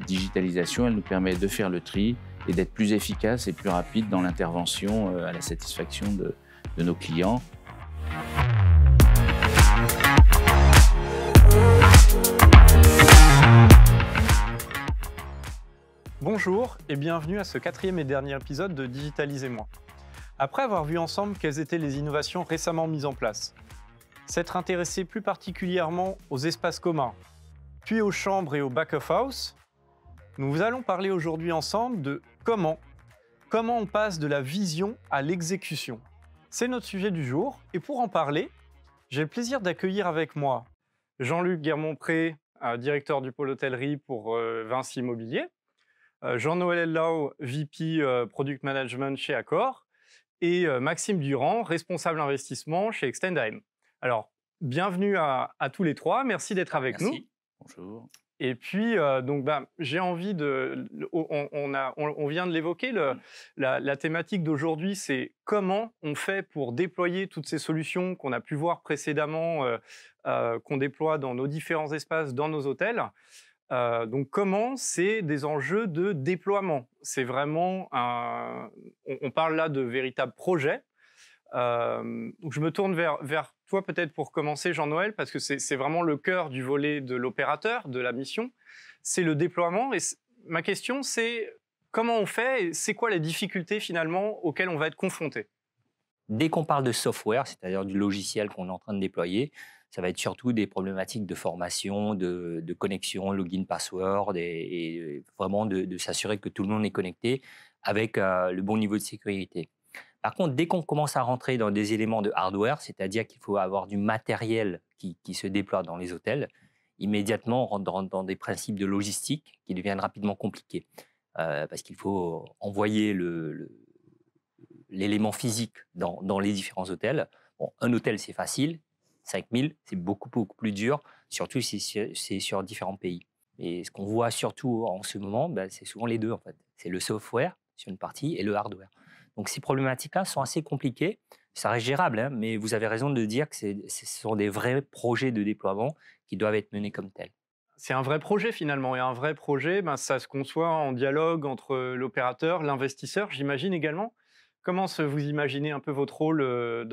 digitalisation, elle nous permet de faire le tri et d'être plus efficace et plus rapide dans l'intervention à la satisfaction de nos clients. Bonjour et bienvenue à ce 4e et dernier épisode de Digitalisez-moi. Après avoir vu ensemble quelles étaient les innovations récemment mises en place, s'être intéressé plus particulièrement aux espaces communs, puis aux chambres et au back-of-house, nous allons parler aujourd'hui ensemble de comment on passe de la vision à l'exécution. C'est notre sujet du jour et pour en parler, j'ai le plaisir d'accueillir avec moi Jean-Luc Guermont-Pré, directeur du pôle hôtellerie pour Vinci Immobilier, Jean-Noël Lau, VP Product Management chez Accor, et Maxime Durand, responsable investissement chez Extendheim. Alors, bienvenue à tous les trois, merci d'être avec nous. Bonjour. Et puis, j'ai envie de... On vient de l'évoquer, la thématique d'aujourd'hui, c'est comment on fait pour déployer toutes ces solutions qu'on a pu voir précédemment, qu'on déploie dans nos différents espaces, dans nos hôtels. Donc, comment c'est des enjeux de déploiement. C'est vraiment on parle là de véritables projets. Donc je me tourne vers toi peut-être pour commencer, Jean-Noël, parce que c'est vraiment le cœur du volet de l'opérateur, de la mission. C'est le déploiement. Et ma question, c'est comment on fait et c'est quoi les difficultés finalement auxquelles on va être confronté? Dès qu'on parle de software, c'est-à-dire du logiciel qu'on est en train de déployer, ça va être surtout des problématiques de formation, de connexion, login, password, et vraiment de s'assurer que tout le monde est connecté avec le bon niveau de sécurité. Par contre, dès qu'on commence à rentrer dans des éléments de hardware, c'est-à-dire qu'il faut avoir du matériel qui se déploie dans les hôtels, immédiatement on rentre dans des principes de logistique qui deviennent rapidement compliqués. Parce qu'il faut envoyer l'élément physique dans les différents hôtels. Bon, un hôtel, c'est facile. 5000, c'est beaucoup plus dur, surtout si c'est sur différents pays. Et ce qu'on voit surtout en ce moment, c'est souvent les deux, en fait. C'est le software sur une partie et le hardware. Donc, ces problématiques-là sont assez compliquées. Ça reste gérable, hein, mais vous avez raison de dire que ce sont des vrais projets de déploiement qui doivent être menés comme tels. C'est un vrai projet finalement. Et un vrai projet, ça se conçoit en dialogue entre l'opérateur, l'investisseur, j'imagine également. Comment vous imaginez un peu votre rôle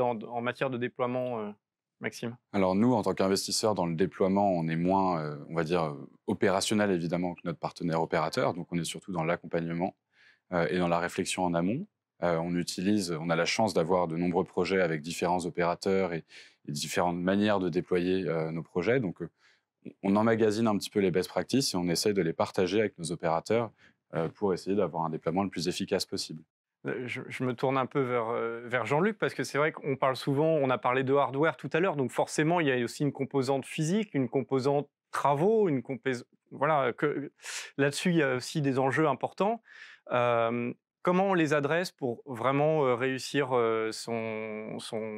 en matière de déploiement, Maxime? Alors nous, en tant qu'investisseurs dans le déploiement, on est moins, on va dire, opérationnel évidemment que notre partenaire opérateur. Donc on est surtout dans l'accompagnement et dans la réflexion en amont. On a la chance d'avoir de nombreux projets avec différents opérateurs et différentes manières de déployer nos projets. Donc on emmagasine un petit peu les best practices et on essaye de les partager avec nos opérateurs pour essayer d'avoir un déploiement le plus efficace possible. Je me tourne un peu vers Jean-Luc parce que c'est vrai qu'on parle souvent, on a parlé de hardware tout à l'heure, donc forcément il y a aussi une composante physique, une composante travaux, voilà, là-dessus il y a aussi des enjeux importants. Comment on les adresse pour vraiment réussir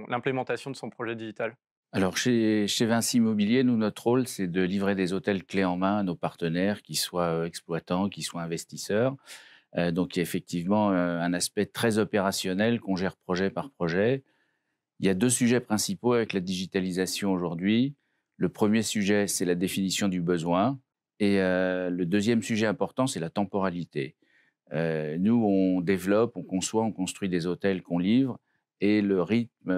l'implémentation de son projet digital? Alors, chez Vinci Immobilier, nous, notre rôle, c'est de livrer des hôtels clés en main à nos partenaires, qu'ils soient exploitants, qu'ils soient investisseurs. Donc, il y a effectivement un aspect très opérationnel qu'on gère projet par projet. Il y a deux sujets principaux avec la digitalisation aujourd'hui. Le premier sujet, c'est la définition du besoin. Et le deuxième sujet important, c'est la temporalité. Nous, on développe, on conçoit, on construit des hôtels qu'on livre. Et le rythme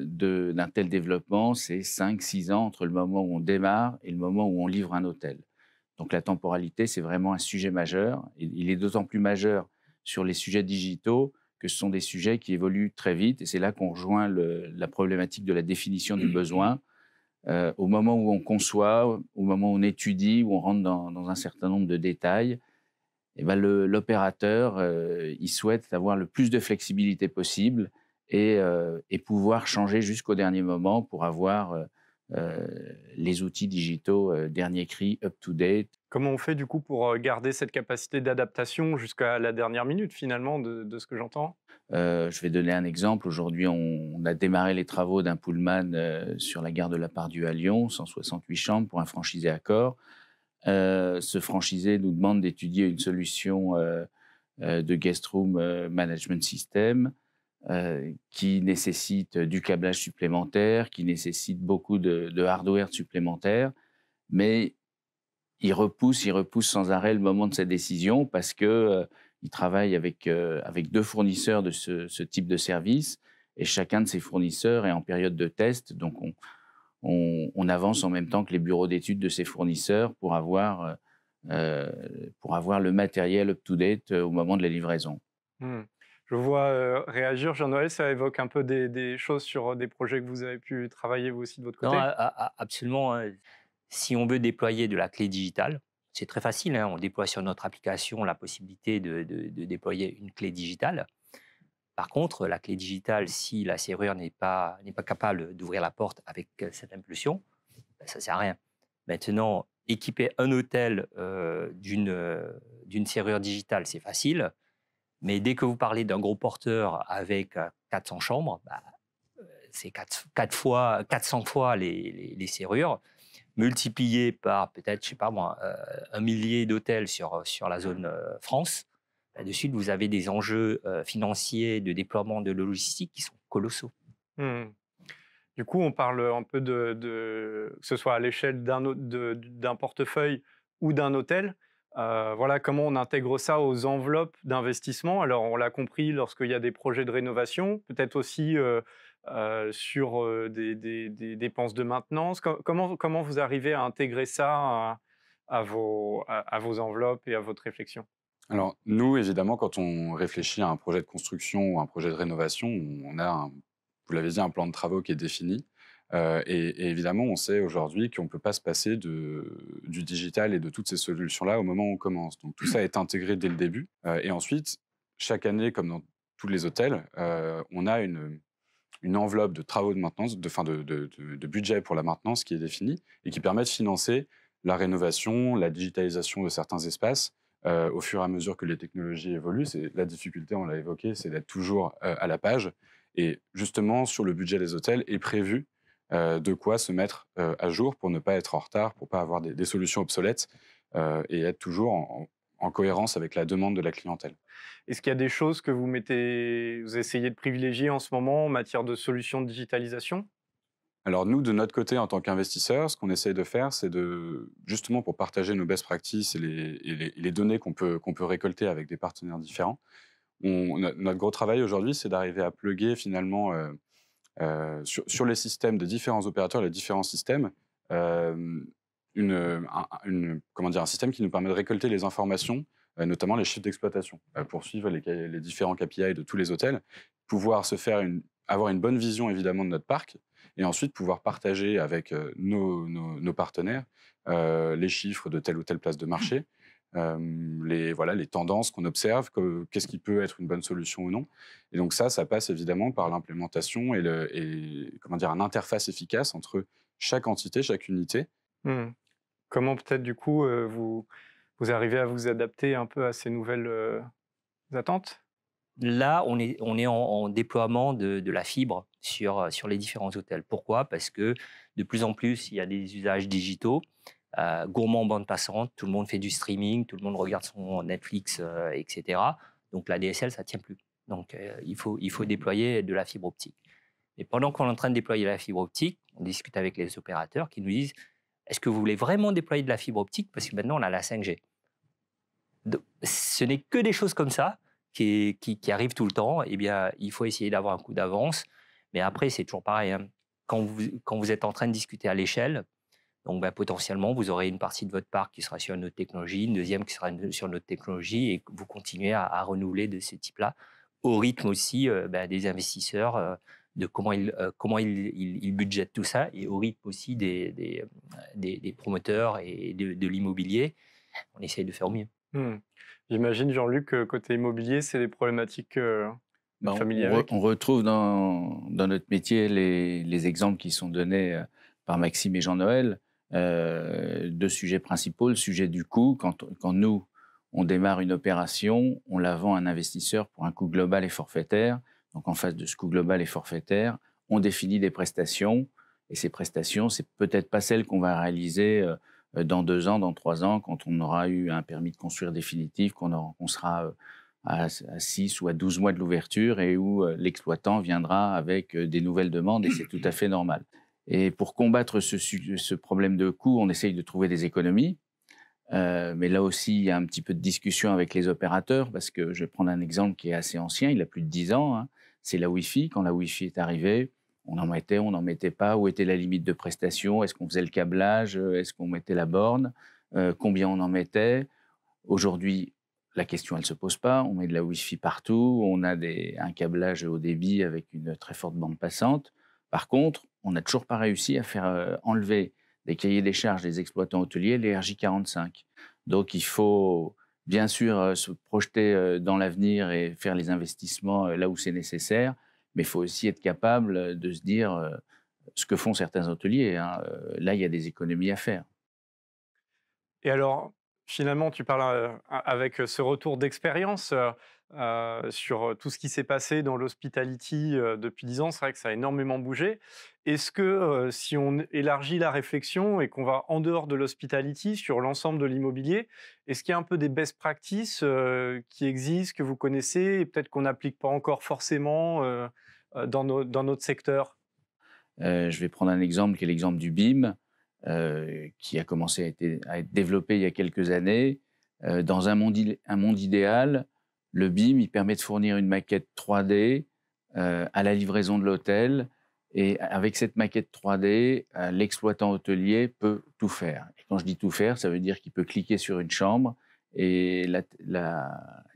d'un tel développement, c'est 5-6 ans entre le moment où on démarre et le moment où on livre un hôtel. Donc la temporalité, c'est vraiment un sujet majeur. Il est d'autant plus majeur sur les sujets digitaux que ce sont des sujets qui évoluent très vite. Et c'est là qu'on rejoint la problématique de la définition du besoin. Au moment où on conçoit, au moment où on étudie, où on rentre dans un certain nombre de détails, l'opérateur, il souhaite avoir le plus de flexibilité possible et pouvoir changer jusqu'au dernier moment pour avoir les outils digitaux dernier cri, up-to-date. Comment on fait du coup pour garder cette capacité d'adaptation jusqu'à la dernière minute finalement de ce que j'entends? Je vais donner un exemple. Aujourd'hui, on a démarré les travaux d'un Pullman sur la gare de la Part-Dieu à Lyon, 168 chambres pour un franchisé Accor. Ce franchisé nous demande d'étudier une solution de guest room management system qui nécessite du câblage supplémentaire, qui nécessite beaucoup de hardware supplémentaire, mais il repousse sans arrêt le moment de sa décision parce que il travaille avec 2 fournisseurs de ce type de service et chacun de ces fournisseurs est en période de test. Donc, on avance en même temps que les bureaux d'études de ces fournisseurs pour avoir le matériel up-to-date au moment de la livraison. Je vois réagir Jean-Noël, ça évoque un peu des choses sur des projets que vous avez pu travailler vous aussi de votre côté? Non, absolument. Si on veut déployer de la clé digitale, c'est très facile, hein. On déploie sur notre application la possibilité de déployer une clé digitale. Par contre, la clé digitale, si la serrure n'est pas capable d'ouvrir la porte avec cette impulsion, ben, ça ne sert à rien. Maintenant, équiper un hôtel d'une serrure digitale, c'est facile. Mais dès que vous parlez d'un gros porteur avec 400 chambres, bah, c'est 400 fois les serrures, multipliées par peut-être, je sais pas moi, 1 millier d'hôtels sur la zone France. Bah, de suite, vous avez des enjeux financiers de déploiement de logistique qui sont colossaux. Du coup, on parle un peu que ce soit à l'échelle d'un portefeuille ou d'un hôtel. Voilà, comment on intègre ça aux enveloppes d'investissement. Alors, on l'a compris lorsqu'il y a des projets de rénovation, peut-être aussi sur des dépenses de maintenance. Comment vous arrivez à intégrer ça à vos enveloppes et à votre réflexion? Alors, nous, évidemment, quand on réfléchit à un projet de construction ou un projet de rénovation, on a, vous l'avez dit, un plan de travaux qui est défini. Et évidemment, on sait aujourd'hui qu'on ne peut pas se passer du digital et de toutes ces solutions-là au moment où on commence. Donc, tout ça est intégré dès le début. Et ensuite, chaque année, comme dans tous les hôtels, on a une enveloppe de travaux de maintenance, de budget pour la maintenance qui est définie et qui permet de financer la rénovation, la digitalisation de certains espaces au fur et à mesure que les technologies évoluent. C'est la difficulté, on l'a évoqué, c'est d'être toujours à la page. Et justement, sur le budget des hôtels est prévu de quoi se mettre à jour pour ne pas être en retard, pour ne pas avoir des solutions obsolètes et être toujours en cohérence avec la demande de la clientèle. Est-ce qu'il y a des choses que vous essayez de privilégier en ce moment en matière de solutions de digitalisation? Alors nous, de notre côté, en tant qu'investisseurs, ce qu'on essaye de faire, c'est justement pour partager nos best practices et les données qu'on peut récolter avec des partenaires différents. Notre gros travail aujourd'hui, c'est d'arriver à plugger finalement sur les systèmes des différents opérateurs, les différents systèmes, un système qui nous permet de récolter les informations, notamment les chiffres d'exploitation, pour suivre les différents KPI de tous les hôtels, pouvoir avoir une bonne vision évidemment de notre parc, et ensuite pouvoir partager avec nos partenaires les chiffres de telle ou telle place de marché, les tendances qu'on observe, qu'est-ce qui peut être une bonne solution ou non. Et donc ça passe évidemment par l'implémentation et une interface efficace entre chaque entité, chaque unité. Comment peut-être du coup vous arrivez à vous adapter un peu à ces nouvelles attentes? Là, on est en déploiement de la fibre sur les différents hôtels. Pourquoi? Parce que de plus en plus, il y a des usages digitaux. Gourmand en bande passante, tout le monde fait du streaming, tout le monde regarde son Netflix, etc. Donc la DSL, ça ne tient plus. Donc il faut déployer de la fibre optique. Et pendant qu'on est en train de déployer la fibre optique, on discute avec les opérateurs qui nous disent « Est-ce que vous voulez vraiment déployer de la fibre optique? Parce que maintenant, on a la 5G. » Donc, ce n'est que des choses comme ça qui arrivent tout le temps. Eh bien, il faut essayer d'avoir un coup d'avance. Mais après, c'est toujours pareil, hein. Quand vous êtes en train de discuter à l'échelle, donc potentiellement, vous aurez une partie de votre parc qui sera sur une autre technologie, une deuxième qui sera sur une autre technologie, et vous continuez à renouveler de ce type-là, au rythme aussi des investisseurs, de comment ils budgètent tout ça, et au rythme aussi des promoteurs et de l'immobilier. On essaye de faire au mieux. J'imagine, Jean-Luc, côté immobilier, c'est des problématiques familiers avec. On retrouve dans notre métier les exemples qui sont donnés par Maxime et Jean-Noël. 2 sujets principaux. Le sujet du coût, quand nous, on démarre une opération, on la vend à un investisseur pour un coût global et forfaitaire. Donc, en face de ce coût global et forfaitaire, on définit des prestations. Et ces prestations, c'est peut-être pas celles qu'on va réaliser dans 2 ans, dans 3 ans, quand on aura eu un permis de construire définitif, qu'on sera à 6 ou à 12 mois de l'ouverture et où l'exploitant viendra avec des nouvelles demandes, et c'est tout à fait normal. Et pour combattre ce problème de coût, on essaye de trouver des économies. Mais là aussi, il y a un petit peu de discussion avec les opérateurs parce que je vais prendre un exemple qui est assez ancien, il a plus de 10 ans. Hein. C'est la Wi-Fi. Quand la Wi-Fi est arrivée, on n'en mettait pas. Où était la limite de prestation? Est-ce qu'on faisait le câblage? Est-ce qu'on mettait la borne? Combien on en mettait? Aujourd'hui, la question, elle ne se pose pas. On met de la Wi-Fi partout. On a un câblage haut débit avec une très forte bande passante. Par contre, on n'a toujours pas réussi à faire enlever des cahiers des charges des exploitants hôteliers les RJ45. Donc, il faut bien sûr se projeter dans l'avenir et faire les investissements là où c'est nécessaire, mais il faut aussi être capable de se dire ce que font certains hôteliers. Hein. Là, il y a des économies à faire. Et alors, finalement, tu parles avec ce retour d'expérience sur tout ce qui s'est passé dans l'hospitality depuis 10 ans. C'est vrai que ça a énormément bougé. Est-ce que si on élargit la réflexion et qu'on va en dehors de l'hospitality sur l'ensemble de l'immobilier, est-ce qu'il y a un peu des best practices qui existent, que vous connaissez et peut-être qu'on n'applique pas encore forcément dans notre secteur? Je vais prendre un exemple qui est l'exemple du BIM. Qui a commencé à être développé il y a quelques années. Dans un monde idéal, le BIM il permet de fournir une maquette 3D à la livraison de l'hôtel. Et avec cette maquette 3D, l'exploitant hôtelier peut tout faire. Et quand je dis tout faire, ça veut dire qu'il peut cliquer sur une chambre et il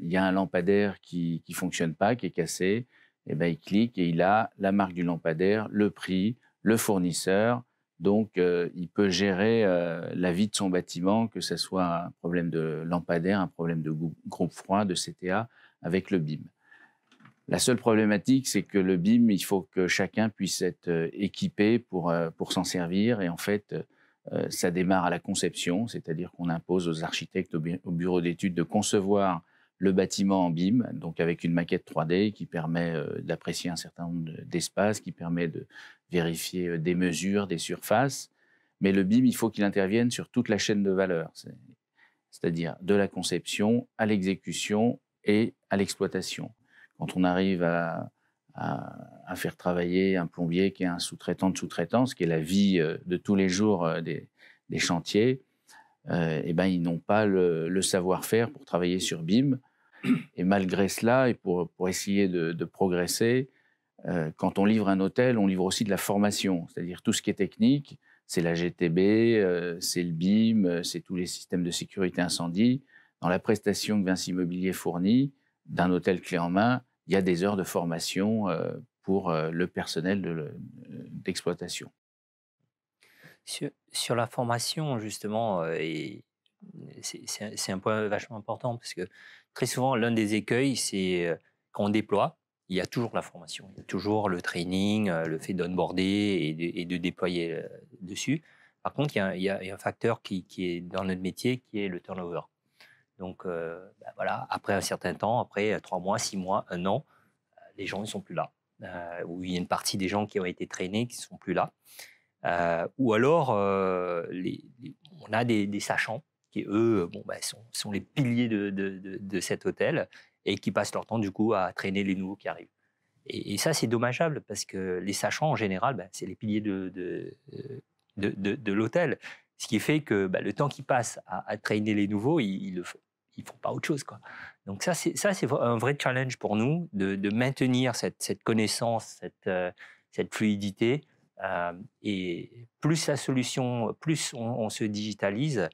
y a un lampadaire qui ne fonctionne pas, qui est cassé. Et ben, il clique et il a la marque du lampadaire, le prix, le fournisseur. Donc, il peut gérer la vie de son bâtiment, que ce soit un problème de lampadaire, un problème de groupe froid, de CTA, avec le BIM. La seule problématique, c'est que le BIM, il faut que chacun puisse être équipé pour s'en servir. Et en fait, ça démarre à la conception, c'est-à-dire qu'on impose aux architectes, au bureau d'études, de concevoir le bâtiment en BIM, donc avec une maquette 3D qui permet d'apprécier un certain nombre d'espaces, qui permet de vérifier des mesures, des surfaces. Mais le BIM, il faut qu'il intervienne sur toute la chaîne de valeur, c'est-à-dire de la conception à l'exécution et à l'exploitation. Quand on arrive à faire travailler un plombier qui est un sous-traitant de sous-traitance, qui est la vie de tous les jours des chantiers, eh ben, ils n'ont pas le savoir-faire pour travailler sur BIM. Et malgré cela, et pour essayer de progresser, quand on livre un hôtel, on livre aussi de la formation, c'est-à-dire tout ce qui est technique, c'est la GTB, c'est le BIM, c'est tous les systèmes de sécurité incendie. Dans la prestation que Vinci Immobilier fournit d'un hôtel clé en main, il y a des heures de formation pour le personnel d'exploitation. Sur la formation, justement, c'est un point vachement important parce que très souvent, l'un des écueils, c'est quand on déploie, il y a toujours la formation, il y a toujours le training, le fait d'onboarder et de déployer dessus. Par contre, il y a un facteur qui est dans notre métier, qui est le turnover. Donc, voilà, après un certain temps, après 3 mois, 6 mois, 1 an, les gens ne sont plus là. Ou il y a une partie des gens qui ont été traînés qui ne sont plus là. Ou alors, on a des sachants qui, eux, sont les piliers de cet hôtel et qui passent leur temps, du coup, à traîner les nouveaux qui arrivent. Et ça, c'est dommageable parce que les sachants, en général, c'est les piliers de l'hôtel. Ce qui fait que le temps qu'ils passent à traîner les nouveaux, ils ne font pas autre chose, quoi. Donc ça, c'est un vrai challenge pour nous de maintenir cette connaissance, cette fluidité. Et plus la solution, plus on se digitalise,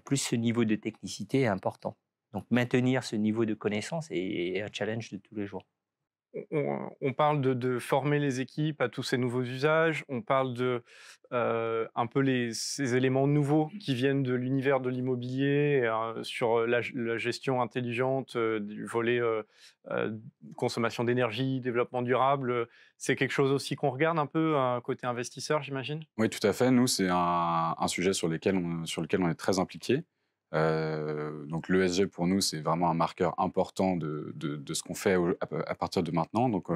plus ce niveau de technicité est important. Donc maintenir ce niveau de connaissance est un challenge de tous les jours. On parle de former les équipes à tous ces nouveaux usages, on parle de un peu ces éléments nouveaux qui viennent de l'univers de l'immobilier, sur la gestion intelligente du volet consommation d'énergie, développement durable. C'est quelque chose aussi qu'on regarde un peu côté investisseur, j'imagine? Oui, tout à fait. Nous, c'est un sujet sur lequel on est très impliqué. Donc l'ESG pour nous c'est vraiment un marqueur important de ce qu'on fait à partir de maintenant. Donc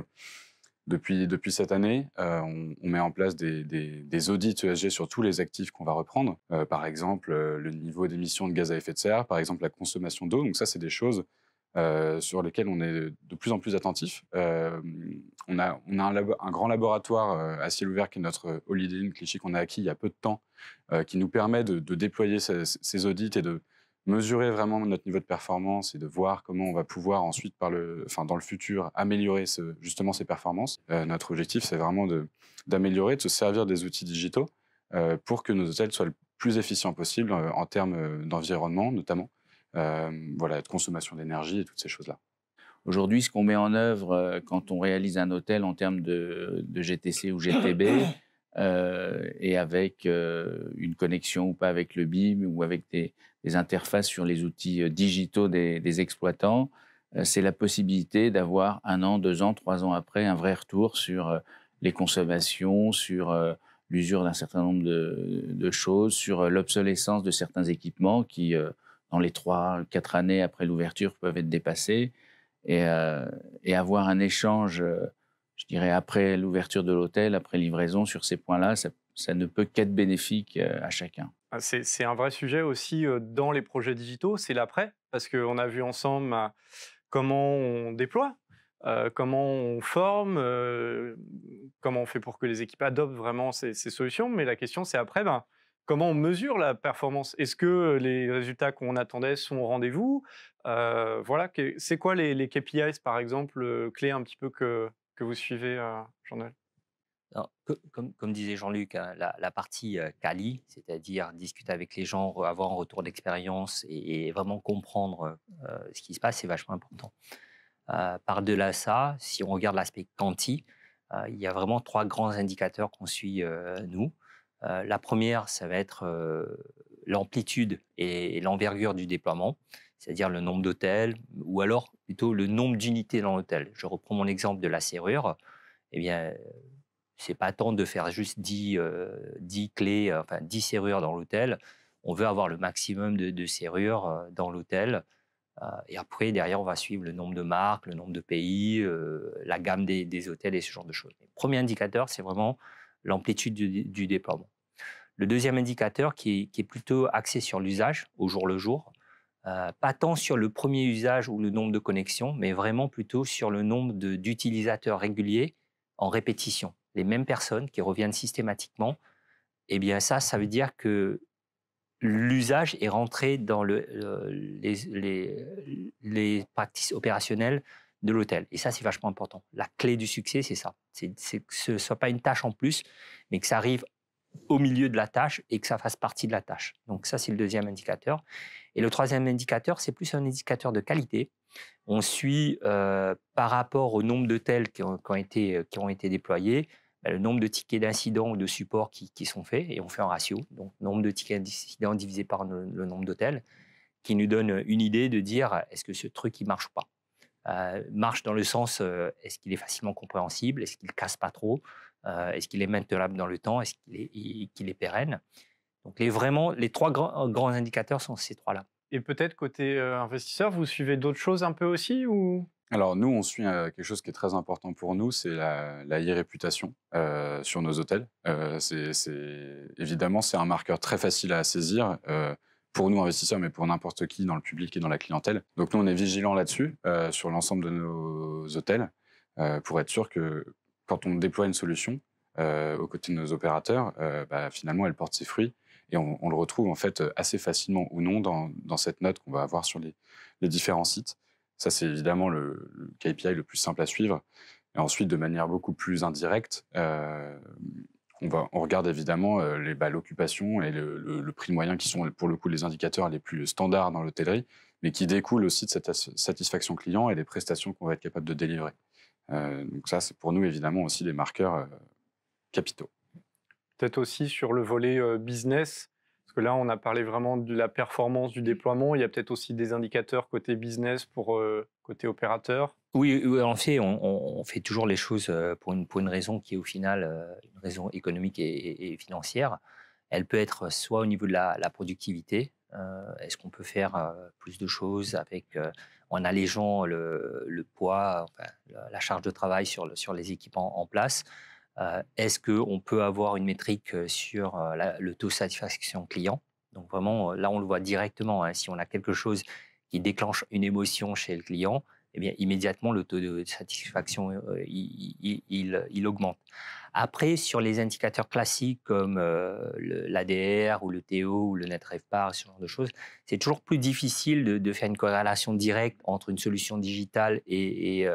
depuis cette année, on met en place des audits ESG sur tous les actifs qu'on va reprendre. Par exemple le niveau d'émissions de gaz à effet de serre, par exemple la consommation d'eau. Donc ça c'est des choses sur lesquelles on est de plus en plus attentif. On a un grand laboratoire à ciel ouvert qui est notre Holiday Inn Clichy qu'on a acquis il y a peu de temps, qui nous permet de déployer ces audits et de mesurer vraiment notre niveau de performance et de voir comment on va pouvoir ensuite, dans le futur, améliorer justement ces performances. Notre objectif, c'est vraiment d'améliorer, de se servir des outils digitaux pour que nos hôtels soient le plus efficients possible en termes d'environnement, notamment, de consommation d'énergie et toutes ces choses-là. Aujourd'hui, ce qu'on met en œuvre quand on réalise un hôtel en termes de GTC ou GTB, et avec une connexion ou pas avec le BIM ou avec des interfaces sur les outils digitaux des exploitants, c'est la possibilité d'avoir 1 an, 2 ans, 3 ans après un vrai retour sur les consommations, sur l'usure d'un certain nombre de choses, sur l'obsolescence de certains équipements qui, dans les 3-4 années après l'ouverture, peuvent être dépassés. Et avoir un échange, je dirais, après l'ouverture de l'hôtel, après livraison, sur ces points-là, ça ne peut qu'être bénéfique à chacun. C'est un vrai sujet aussi dans les projets digitaux, c'est l'après, parce qu'on a vu ensemble comment on déploie, comment on forme, comment on fait pour que les équipes adoptent vraiment ces solutions, mais la question c'est après, comment on mesure la performance? Est-ce que les résultats qu'on attendait sont au rendez-vous? C'est quoi les KPIs, par exemple, clés un petit peu que vous suivez, Jean-Noël? Alors, comme disait Jean-Luc, hein, la partie quali, c'est-à-dire discuter avec les gens, avoir un retour d'expérience et vraiment comprendre ce qui se passe, c'est vachement important. Par-delà ça, si on regarde l'aspect quanti, il y a vraiment 3 grands indicateurs qu'on suit, nous. La première, ça va être l'amplitude et l'envergure du déploiement, c'est-à-dire le nombre d'hôtels ou alors plutôt le nombre d'unités dans l'hôtel. Je reprends mon exemple de la serrure. Eh bien, c'est pas tant de faire juste 10 clés, 10 serrures dans l'hôtel. On veut avoir le maximum de serrures dans l'hôtel. Et après, derrière, on va suivre le nombre de marques, le nombre de pays, la gamme des hôtels et ce genre de choses. Le premier indicateur, c'est vraiment l'amplitude du déploiement. Le deuxième indicateur, qui est plutôt axé sur l'usage, au jour le jour, pas tant sur le premier usage ou le nombre de connexions, mais vraiment plutôt sur le nombre d'utilisateurs réguliers en répétition. Les mêmes personnes qui reviennent systématiquement, eh bien ça veut dire que l'usage est rentré dans les pratiques opérationnelles de l'hôtel. Et ça, c'est vachement important. La clé du succès, c'est ça. C'est que ce ne soit pas une tâche en plus, mais que ça arrive au milieu de la tâche et que ça fasse partie de la tâche. Donc ça, c'est le deuxième indicateur. Et le troisième indicateur, c'est plus un indicateur de qualité. On suit par rapport au nombre d'hôtels qui ont été déployés, le nombre de tickets d'incidents ou de supports qui sont faits, et on fait un ratio, donc nombre de tickets d'incidents divisé par le nombre d'hôtels, qui nous donne une idée de dire est-ce que ce truc il marche ou pas. Marche dans le sens est-ce qu'il est facilement compréhensible, est-ce qu'il ne casse pas trop, est-ce qu'il est maintenable dans le temps, est-ce qu'il est pérenne. Donc les 3 grands indicateurs sont ces 3-là. Et peut-être côté investisseur, vous suivez d'autres choses un peu aussi ou... Alors nous, on suit quelque chose qui est très important pour nous, c'est la e-réputation sur nos hôtels. Évidemment, c'est un marqueur très facile à saisir pour nous investisseurs, mais pour n'importe qui dans le public et dans la clientèle. Donc nous, on est vigilants là-dessus, sur l'ensemble de nos hôtels, pour être sûr que quand on déploie une solution aux côtés de nos opérateurs, finalement, elle porte ses fruits. Et on le retrouve en fait assez facilement ou non dans cette note qu'on va avoir sur les différents sites. Ça, c'est évidemment le KPI le plus simple à suivre. Et ensuite, de manière beaucoup plus indirecte, on regarde évidemment l'occupation et le prix moyen qui sont pour le coup les indicateurs les plus standards dans l'hôtellerie, mais qui découlent aussi de cette satisfaction client et des prestations qu'on va être capable de délivrer. Donc ça, c'est pour nous évidemment aussi des marqueurs capitaux. Peut-être aussi sur le volet business, parce que là, on a parlé vraiment de la performance du déploiement. Il y a peut-être aussi des indicateurs côté business pour côté opérateur. Oui, en fait, on fait toujours les choses pour une raison qui est au final une raison économique et financière. Elle peut être soit au niveau de la productivité. Est-ce qu'on peut faire plus de choses en allégeant le poids, la charge de travail sur les équipes en place? Est-ce qu'on peut avoir une métrique sur le taux de satisfaction client? Donc vraiment, là, on le voit directement. Si on a quelque chose qui déclenche une émotion chez le client, eh bien, immédiatement, le taux de satisfaction, il augmente. Après, sur les indicateurs classiques comme l'ADR ou le TO ou le NetRevPAR, ce genre de choses, c'est toujours plus difficile de faire une corrélation directe entre une solution digitale et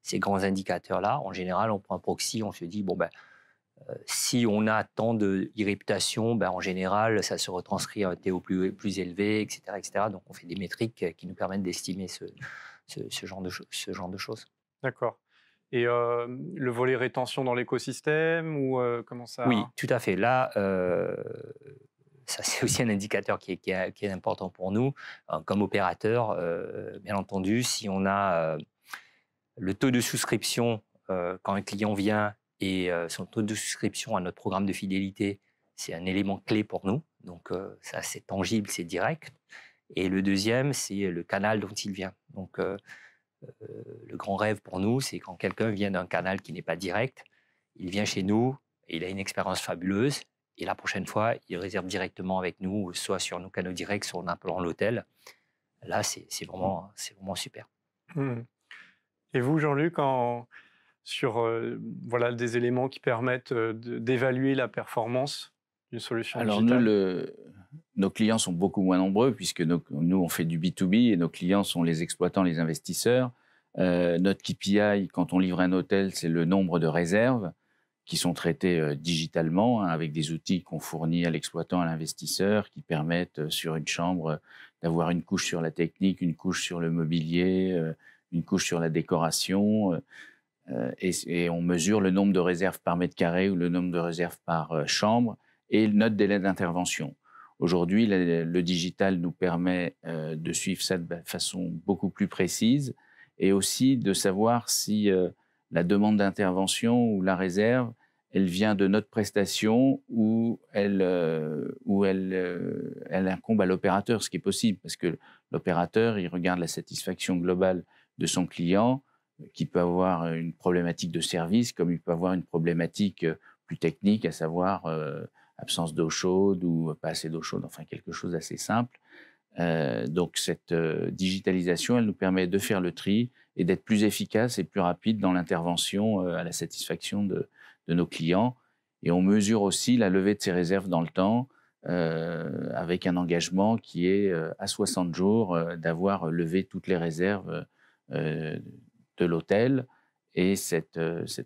ces grands indicateurs-là. En général, on prend un proxy, on se dit, bon, ben, si on a tant de e-réputation, ben, en général, ça se retranscrit à un TO plus élevé, etc., etc. Donc, on fait des métriques qui nous permettent d'estimer ce genre de choses. D'accord. Et le volet rétention dans l'écosystème ou comment ça? Oui, tout à fait. Là, ça, c'est aussi un indicateur qui est important pour nous. Comme opérateur, bien entendu, si on a le taux de souscription quand un client vient et son taux de souscription à notre programme de fidélité, c'est un élément clé pour nous. Donc, ça, c'est tangible, c'est direct. Et le deuxième, c'est le canal dont il vient. Donc, le grand rêve pour nous, c'est quand quelqu'un vient d'un canal qui n'est pas direct, il vient chez nous, et il a une expérience fabuleuse, et la prochaine fois, il réserve directement avec nous, soit sur nos canaux directs, soit en appelant l'hôtel. Là, c'est vraiment super. Mmh. Et vous, Jean-Luc, sur voilà, des éléments qui permettent d'évaluer la performance d'une solution Alors digitale? nos clients sont beaucoup moins nombreux puisque nous, on fait du B2B et nos clients sont les exploitants, les investisseurs. Notre KPI, quand on livre un hôtel, c'est le nombre de réserves qui sont traitées digitalement avec des outils qu'on fournit à l'exploitant, à l'investisseur, qui permettent sur une chambre d'avoir une couche sur la technique, une couche sur le mobilier, une couche sur la décoration. Et on mesure le nombre de réserves par mètre carré ou le nombre de réserves par chambre et notre délai d'intervention. Aujourd'hui, le digital nous permet de suivre ça de façon beaucoup plus précise et aussi de savoir si la demande d'intervention ou la réserve, elle vient de notre prestation ou elle incombe à l'opérateur, ce qui est possible, parce que l'opérateur, il regarde la satisfaction globale de son client, qui peut avoir une problématique de service, comme il peut avoir une problématique plus technique, à savoir absence d'eau chaude ou pas assez d'eau chaude, enfin quelque chose d'assez simple. Donc cette digitalisation, elle nous permet de faire le tri et d'être plus efficace et plus rapide dans l'intervention à la satisfaction de nos clients. Et on mesure aussi la levée de ces réserves dans le temps avec un engagement qui est à 60 jours d'avoir levé toutes les réserves de l'hôtel. Et cette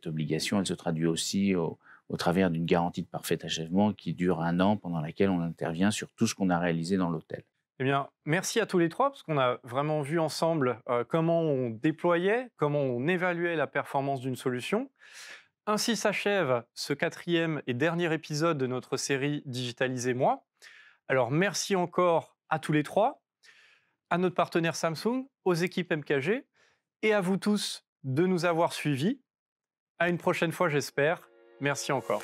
obligation, elle se traduit aussi au travers d'une garantie de parfait achèvement qui dure 1 an, pendant laquelle on intervient sur tout ce qu'on a réalisé dans l'hôtel. Eh bien, merci à tous les trois, parce qu'on a vraiment vu ensemble comment on déployait, comment on évaluait la performance d'une solution. Ainsi s'achève ce 4e et dernier épisode de notre série Digitalisez-moi. Alors, merci encore à tous les trois, à notre partenaire Samsung, aux équipes MKG, et à vous tous de nous avoir suivis. À une prochaine fois, j'espère. Merci encore.